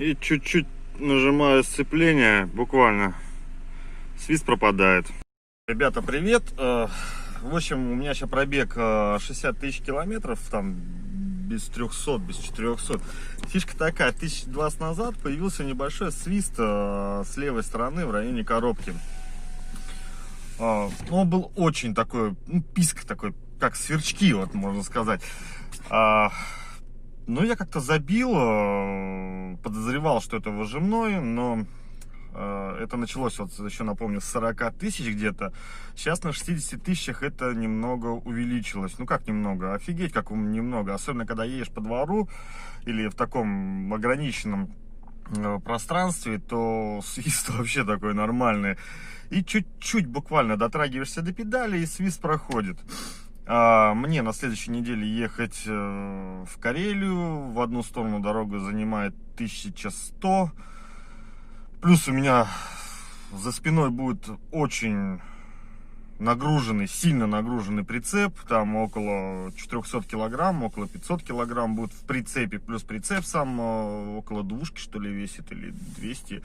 И чуть-чуть нажимаю сцепление, буквально свист пропадает. Ребята, привет! В общем, у меня сейчас пробег 60 тысяч километров, там без 300, без 400. Фишка такая, 1020 назад появился небольшой свист с левой стороны в районе коробки. Он был очень такой, писк такой, как сверчки, вот можно сказать. Но я как-то забил, подозревал, что это выжимной, но это началось, вот еще напомню, с 40 тысяч где-то. Сейчас на 60 тысячах это немного увеличилось. Ну как немного? Офигеть, как немного. Особенно, когда едешь по двору или в таком ограниченном пространстве, то свист вообще такой нормальный. И чуть-чуть буквально дотрагиваешься до педали, и свист проходит. Мне на следующей неделе ехать в Карелию. В одну сторону дорога занимает 1100. Плюс у меня за спиной будет очень нагруженный, сильно нагруженный прицеп. Там около 400 килограмм, около 500 килограмм будет в прицепе. Плюс прицеп сам около двушки, что ли, весит, или 200.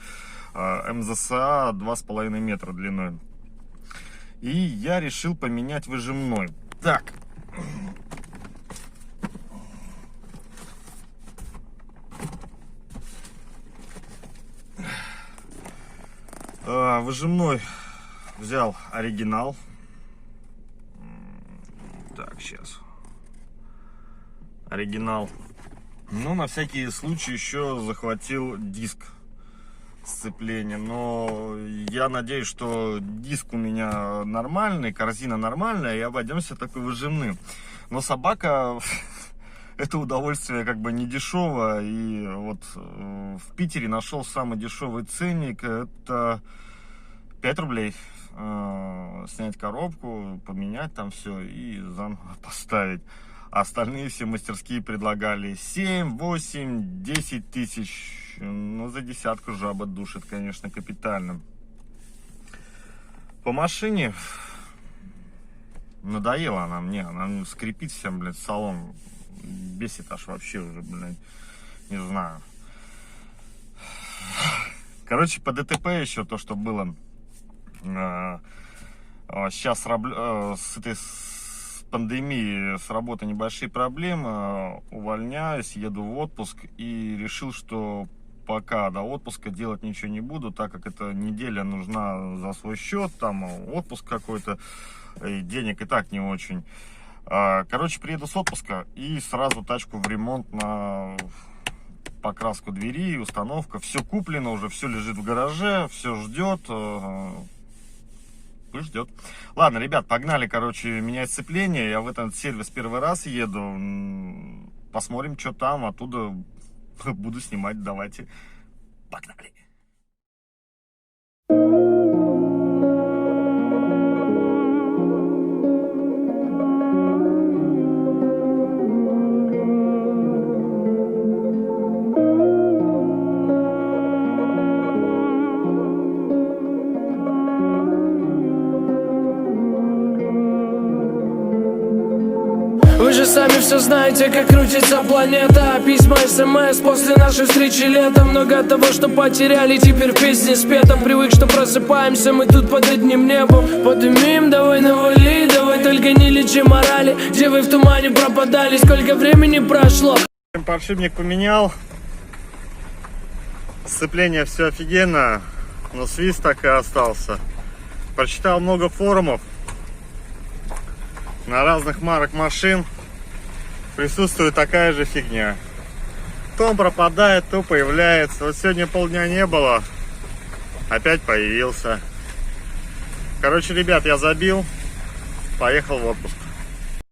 МЗСА 2,5 метра длиной. И я решил поменять выжимной. Так. Выжимной взял оригинал. Так, сейчас. Оригинал. Ну, на всякий случай еще захватил диск сцепления. Но я надеюсь, что диск у меня нормальный, корзина нормальная, и обойдемся такой выжимным. Но собака... Это удовольствие как бы не дешево. И вот в Питере нашел самый дешевый ценник. Это 5 рублей. Снять коробку, поменять там все и заново поставить. А остальные все мастерские предлагали 7, 8, 10 тысяч. Ну, за десятку жаба душит, конечно, капитально. По машине надоела она мне. Она скрипит всем, блядь, салон. Бесит аж вообще уже, блядь, не знаю. Короче, по ДТП еще то, что было. Сейчас с этой пандемией, с работы небольшие проблемы. Увольняюсь, еду в отпуск и решил, что пока до отпуска делать ничего не буду, так как эта неделя нужна за свой счет, там отпуск какой-то, и денег и так не очень. Короче, приеду с отпуска и сразу тачку в ремонт на покраску двери, установка. Все куплено уже, все лежит в гараже, все ждет. Пусть ждет. Ладно, ребят, погнали, короче, менять сцепление. Я в этот сервис первый раз еду. Посмотрим, что там, оттуда буду снимать. Давайте, погнали. Вы же сами все знаете, как крутится планета. Письма, смс после нашей встречи летом. Много того, что потеряли, теперь в песне спетом. Привык, что просыпаемся мы тут под одним небом. Подымим, давай навали, давай только не лечи морали. Где вы в тумане пропадали, сколько времени прошло? Подшипник поменял. Сцепление все офигенно, но свист так и остался. Прочитал много форумов. На разных марок машин присутствует такая же фигня. То он пропадает, то появляется. Вот сегодня полдня не было, опять появился. Короче, ребят, я забил, поехал в отпуск.